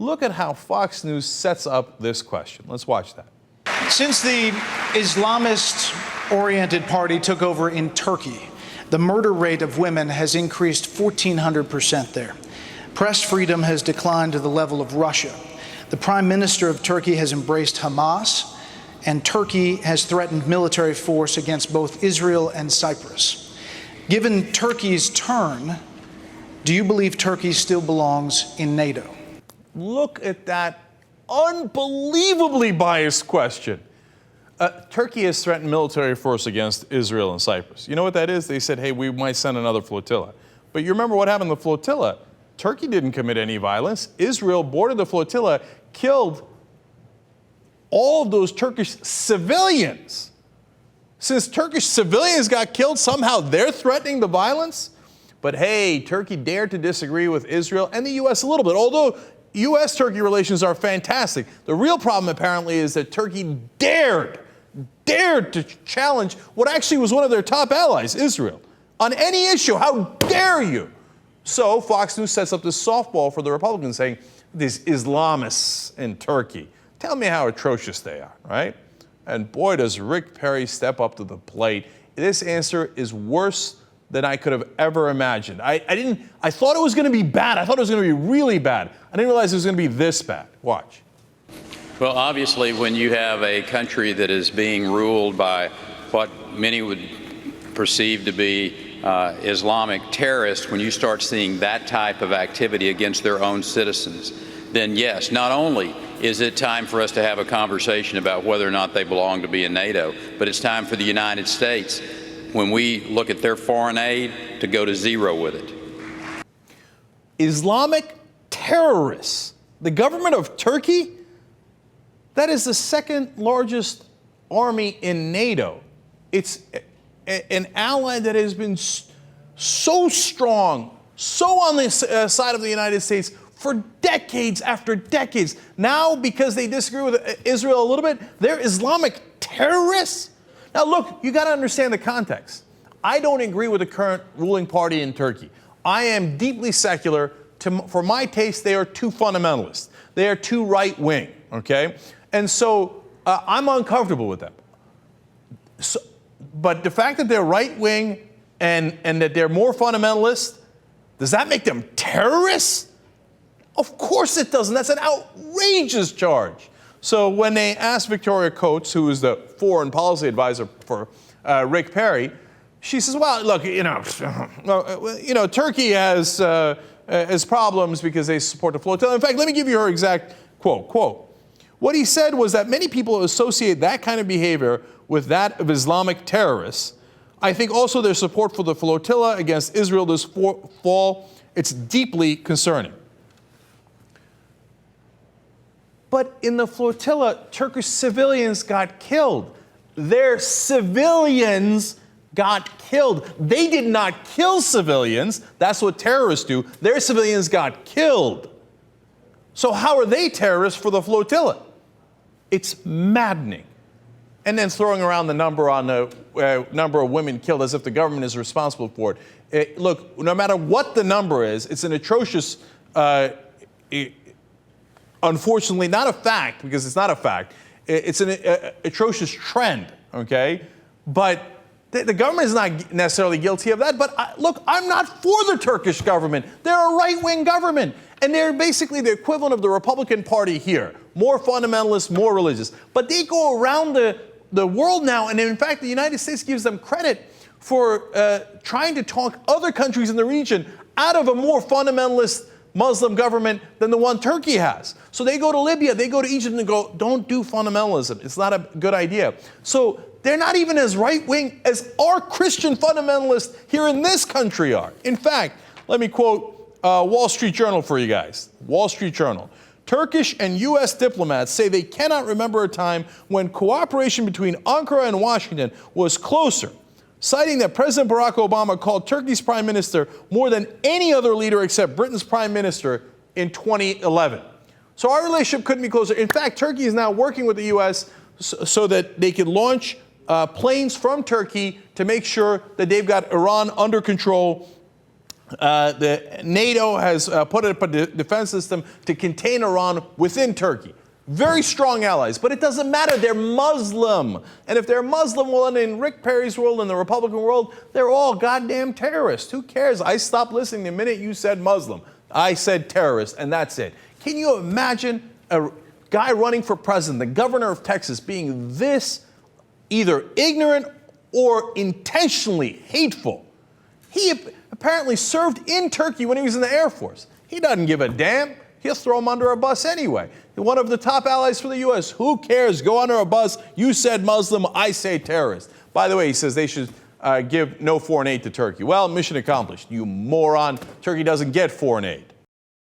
Look at how Fox News sets up this question. Let's watch that. Since the Islamist-oriented party took over in Turkey, the murder rate of women has increased 1,400% there. Press freedom has declined to the level of Russia. The Prime Minister of Turkey has embraced Hamas, and Turkey has threatened military force against both Israel and Cyprus. Given Turkey's turn, do you believe Turkey still belongs in NATO? Look at that unbelievably biased question. Turkey has threatened military force against Israel and Cyprus. You know what that is? They said, hey, we might send another flotilla. But you remember what happened to the flotilla? Turkey didn't commit any violence. Israel boarded the flotilla, killed all of those Turkish civilians. Since Turkish civilians got killed, somehow they're threatening the violence? But hey, Turkey dared to disagree with Israel and the U.S. a little bit, although U.S.-Turkey relations are fantastic. The real problem, apparently, is that Turkey dared to challenge what actually was one of their top allies, Israel, on any issue. How dare you? So Fox News sets up this softball for the Republicans saying, these Islamists in Turkey, tell me how atrocious they are, right? And boy, does Rick Perry step up to the plate. This answer is worse than I could have ever imagined. I thought it was going to be bad. I thought it was going to be really bad. I didn't realize it was going to be this bad. Watch. Well, obviously, when you have a country that is being ruled by what many would perceive to be Islamic terrorists, when you start seeing that type of activity against their own citizens, then yes, not only is it time for us to have a conversation about whether or not they belong to be in NATO, but it's time for the United States, when we look at their foreign aid, to go to zero with it. Islamic terrorists. The government of Turkey? That is the second largest army in NATO. It's an ally that has been so strong, so on the side of the United States for decades after decades. Now, because they disagree with Israel a little bit, they're Islamic terrorists? Now, look, you got to understand the context. I don't agree with the current ruling party in Turkey. I am deeply secular. For my taste, they are too fundamentalist. They are too right-wing, okay? And so I'm uncomfortable with them. But the fact that they're right-wing and that they're more fundamentalist, does that make them terrorists? Of course it doesn't. That's an outrageous charge. So when they asked Victoria Coates, who is the foreign policy advisor for Rick Perry, she says, well, look, Turkey has problems because they support the flotilla. In fact, let me give you her exact quote. What he said was that many people associate that kind of behavior with that of Islamic terrorists. I think also their support for the flotilla against Israel this fall, it's deeply concerning. But in the flotilla, Turkish civilians got killed. Their civilians got killed. They did not kill civilians. That's what terrorists do. Their civilians got killed. So how are they terrorists for the flotilla? It's maddening. And then throwing around the number on the number of women killed as if the government is responsible for it. Look, no matter what the number is, it's an atrocious, unfortunately, not a fact, because it's not a fact. It's an atrocious trend, okay? But the government is not necessarily guilty of that. But look, I'm not for the Turkish government. They're a right-wing government. And they're basically the equivalent of the Republican Party here. More fundamentalist, more religious. But they go around the world now, and in fact, the United States gives them credit for trying to talk other countries in the region out of a more fundamentalist Muslim government than the one Turkey has. So they go to Libya, they go to Egypt and go, don't do fundamentalism. It's not a good idea. So they're not even as right-wing as our Christian fundamentalists here in this country are. In fact, let me quote Wall Street Journal for you guys. Wall Street Journal. Turkish and U.S. diplomats say they cannot remember a time when cooperation between Ankara and Washington was closer, citing that President Barack Obama called Turkey's prime minister more than any other leader except Britain's prime minister in 2011. So our relationship couldn't be closer. In fact, Turkey is now working with the U.S. so that they can launch planes from Turkey to make sure that they've got Iran under control The NATO has put up a defense system to contain Iran within Turkey. Very strong allies, but it doesn't matter. They're Muslim. And if they're Muslim, well, in Rick Perry's world, in the Republican world, they're all goddamn terrorists. Who cares? I stopped listening the minute you said Muslim. I said terrorist, and that's it. Can you imagine a guy running for president, the governor of Texas, being this either ignorant or intentionally hateful? He apparently served in Turkey when he was in the Air Force. He doesn't give a damn. He'll throw him under a bus anyway. One of the top allies for the U.S. Who cares? Go under a bus. You said Muslim. I say terrorist. By the way, he says they should give no foreign aid to Turkey. Well, mission accomplished. You moron. Turkey doesn't get foreign aid.